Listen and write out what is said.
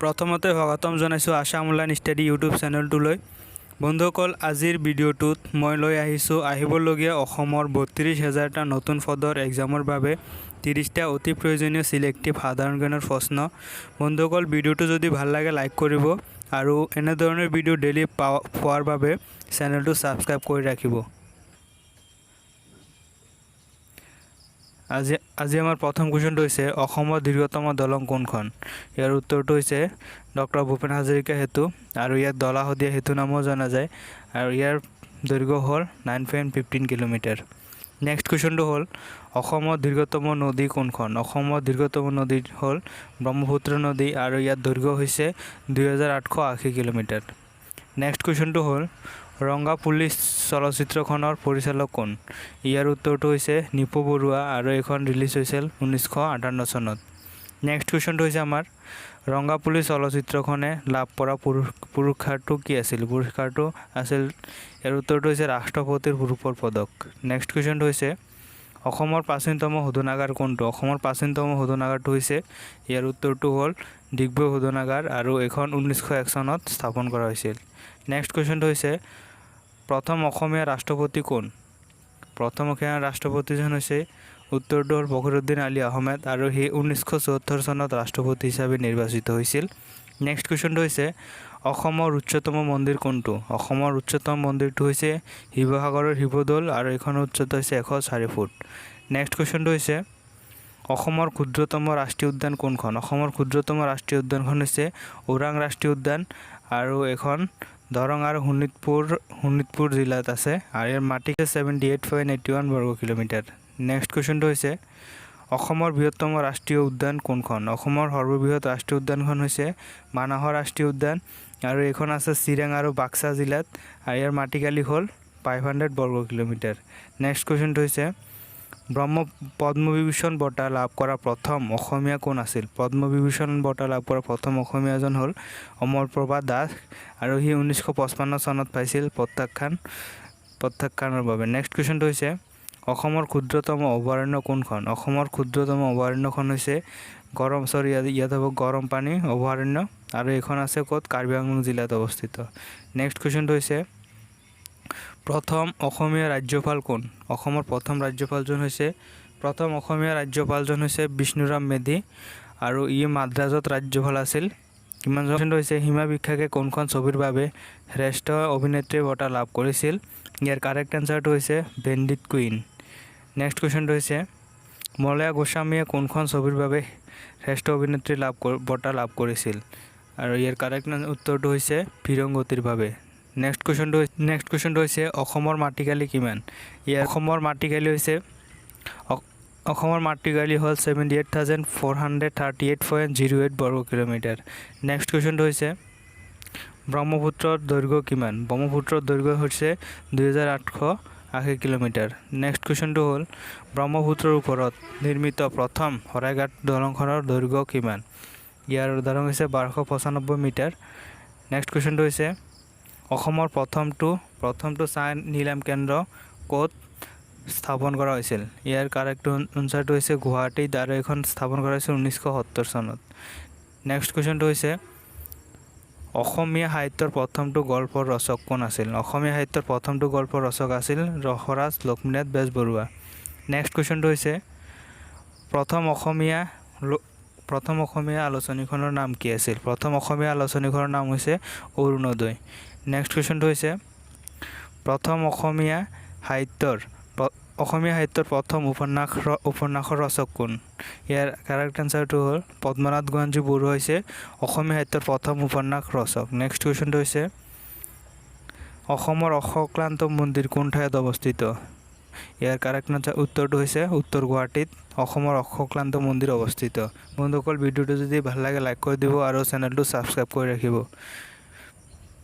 প্ৰথমতে স্বাগতম জনাইছোঁ আসাম অনলাইন ষ্টাডি ইউটিউব চেনেলটোলৈ। বন্ধুসকল, আজিৰ ভিডিঅ'টোত মই লৈ আহিবলগীয়া অসমৰ ৩২,০০০টা নতুন পদৰ এক্সামৰ বাবে ৩০টা অতি প্ৰয়োজনীয় সিলেক্টিভ সাধাৰণ জ্ঞানৰ প্ৰশ্ন। বন্ধুসকল, ভিডিঅ'টো যদি ভাল লাগে লাইক কৰিব আৰু এনেধৰণৰ ভিডিঅ' ডেইলি পোৱাৰ বাবে চেনেলটো ছাবস্ক্ৰাইব কৰি ৰাখিব। আজি আমাৰ প্ৰথম কুৱেশ্যনটো হৈছে অসমৰ দীৰ্ঘতম দলং কোনখন? ইয়াৰ উত্তৰটো হৈছে ডক্টৰ ভূপেন হাজৰিকা সেতু, আৰু ইয়াক দলাশদিয়া সেতু নামেও জনা যায়, আৰু ইয়াৰ দৈৰ্ঘ্য হ'ল 9.15 কিলোমিটাৰ। নেক্সট কুৱেশ্যনটো হ'ল অসমৰ দীৰ্ঘতম নদী কোনখন? অসমৰ দীৰ্ঘতম নদী হ'ল ব্ৰহ্মপুত্ৰ নদী, আৰু ইয়াৰ দৈৰ্ঘ্য হৈছে 2880 কিলোমিটাৰ। নেক্সট কুৱেশ্যনটো হ'ল ৰংগা পুলিচ চলচ্চিত্ৰখনৰ পৰিচালক কোন? ইয়াৰ উত্তৰটো হৈছে নিপু বৰুৱা, আৰু এইখন ৰিলিজ হৈছিল 1958 চনত। নেক্সট কুৱেশ্যনটো হৈছে আমাৰ ৰংগা পুলিচ চলচ্চিত্ৰখনে লাভ কৰা পুৰস্কাৰটো কি আছিল? পুৰস্কাৰটো আছিল, ইয়াৰ উত্তৰটো হৈছে ৰাষ্ট্ৰপতিৰ ৰূপৰ পদক। নেক্সট কুৱেশ্যনটো হৈছে অসমৰ প্ৰাচীনতম শোধনাগাৰ কোনটো? অসমৰ প্ৰাচীনতম শোধনাগাৰটো হৈছে, ইয়াৰ উত্তৰটো হ'ল ডিগবৈ শোধনাগাৰ, আৰু এইখন 1901 চনত স্থাপন কৰা হৈছিল। নেক্সট কুৱেশ্যনটো হৈছে প্ৰথম অসমীয়া ৰাষ্ট্ৰপতি কোন? প্ৰথম অসমীয়া ৰাষ্ট্ৰপতিজন হৈছে, উত্তৰটো হ'ল ফখৰুদ্দিন আলী আহমেদ, আৰু সি 1974 চনত ৰাষ্ট্ৰপতি হিচাপে নিৰ্বাচিত হৈছিল। নেক্সট কুৱেশ্যনটো হৈছে অসমৰ উচ্চতম মন্দিৰ কোনটো? অসমৰ উচ্চতম মন্দিৰটো হৈছে শিৱসাগৰৰ শিৱদৌল, আৰু এইখনৰ উচ্চতা হৈছে 104 ফুট। নেক্সট কুৱেশ্যনটো হৈছে অসমৰ ক্ষুদ্ৰতম ৰাষ্ট্ৰীয় উদ্যান কোনখন? অসমৰ ক্ষুদ্ৰতম ৰাষ্ট্ৰীয় উদ্যানখন হৈছে ওৰাং ৰাষ্ট্ৰীয় উদ্যান, আৰু এইখন দৰং আৰু শোণিতপুৰ জিলাত আছে, আৰু ইয়াৰ মাটি 78.81 বৰ্গ কিলোমিটাৰ। নেক্সট কুৱেশ্যনটো হৈছে অসমৰ বৃহত্তম ৰাষ্ট্ৰীয় উদ্যান কোনখন? অসমৰ সৰ্ববৃহৎ ৰাষ্ট্ৰীয় উদ্যানখন হৈছে মানাহ ৰাষ্ট্ৰীয় উদ্যান, আৰু এইখন আছে চিৰাং আৰু বাক্সা জিলাত, আৰু ইয়াৰ মাটিকালি হ'ল 500 বৰ্গ কিলোমিটাৰ। নেক্সট কুৱেশ্যনটো হৈছে পদ্মবিভূষণ বঁটা লাভ কৰা প্ৰথম অসমীয়া কোন আছিল? পদ্মবিভূষণ বঁটা লাভ কৰা প্ৰথম অসমীয়াজন হ'ল অমৰপ্ৰভা দাস, আৰু সি 1955 চনত পাইছিল প্ৰত্যাখ্যানৰ বাবে। নেক্সট কুৱেশ্যনটো হৈছে অসমৰ ক্ষুদ্ৰতম অভয়াৰণ্য কোনখন? অসমৰ ক্ষুদ্ৰতম অভয়াৰণ্যখন হৈছে ইয়াত হ'ব গৰম পানী অভয়াৰণ্য, আৰু এইখন আছে ক'ত? কাৰ্বি আংলং জিলাত অৱস্থিত। নেক্সট কুৱেশ্যনটো হৈছে প্ৰথম অসমীয়া ৰাজ্যপাল কোন? অসমৰ প্ৰথম অসমীয়া ৰাজ্যপালজন হৈছে বিষ্ণুৰাম মেধি, আৰু ই মাদ্ৰাজত ৰাজ্যপাল আছিল। কুৱেশ্যনটো হৈছে সীমা বিশ্বাসে কোনখন ছবিৰ বাবে শ্ৰেষ্ঠ অভিনেত্ৰী বঁটা লাভ কৰিছিল? ইয়াৰ কাৰেক্ট এনচাৰটো হৈছে বেণ্ডিট কুইন। নেক্সট কুৱেশ্যনটো হৈছে মলয়া গোস্বামীয়ে কোনখন ছবিৰ বাবে শ্ৰেষ্ঠ অভিনেত্ৰী বঁটা লাভ কৰিছিল? আৰু ইয়াৰ কাৰেক্ট উত্তৰটো হৈছে ফিৰংগতিৰ বাবে। নেক্সট কুৱেশ্যনটো হৈছে অসমৰ মাটিকালি কিমান? অসমৰ মাটিকালি হ'ল 78,438.08 বৰ্গ কিলোমিটাৰ। নেক্সট কুৱেশ্যনটো হৈছে ব্ৰহ্মপুত্ৰৰ দৈৰ্ঘ্য কিমান? ব্ৰহ্মপুত্ৰৰ দৈৰ্ঘ্য হৈছে 2880 কিলোমিটাৰ। নেক্সট কুৱেশ্যনটো হ'ল ব্ৰহ্মপুত্ৰৰ ওপৰত নিৰ্মিত প্ৰথম শৰাইঘাট দলংখনৰ দৈৰ্ঘ্য কিমান? ইয়াৰ দৈৰ্ঘ্য হৈছে 1295 মিটাৰ। নেক্সট কুৱেশ্যনটো হৈছে অসমৰ প্ৰথমটো চাহ নিলাম কেন্দ্ৰ ক'ত স্থাপন কৰা হৈছিল? ইয়াৰ কাৰেক্ট এনচাৰটো হৈছে গুৱাহাটীত, আৰু এইখন স্থাপন কৰা হৈছিল 1970 চনত। নেক্সট কুৱেশ্যনটো হৈছে অসমীয়া সাহিত্যৰ প্ৰথমটো গল্পৰ ৰচক কোন আছিল? অসমীয়া সাহিত্যৰ প্ৰথমটো গল্পৰ ৰচক আছিল ৰসৰাজ লক্ষ্মীনাথ বেজবৰুৱা। নেক্সট কুৱেশ্যনটো হৈছে প্ৰথম অসমীয়া আলোচনীখনৰ নাম কি আছিল? প্ৰথম অসমীয়া আলোচনীখনৰ নাম হৈছে অৰুণোদয়। নেক্সট কুৱেশ্যনটো হৈছে অসমীয়া সাহিত্যৰ প্ৰথম উপন্যাসৰ ৰচক কোন? ইয়াৰ কাৰেক্ট এনচাৰটো হ'ল পদ্মনাথ গোহাঞি বৰুৱা হৈছে অসমীয়া সাহিত্যৰ প্ৰথম উপন্যাস ৰচক। নেক্সট কুৱেশ্যনটো হৈছে অসমৰ অশ্বক্লান্ত মন্দিৰ কোন ঠাইত অৱস্থিত? ইয়াৰ কাৰেক্ট উত্তৰটো হৈছে উত্তৰ গুৱাহাটীত অসমৰ অশ্বক্লান্ত মন্দিৰ অৱস্থিত। বন্ধুসকল, ভিডিঅ'টো যদি ভাল লাগে লাইক কৰি দিব আৰু চেনেলটো ছাবস্ক্ৰাইব কৰি ৰাখিব।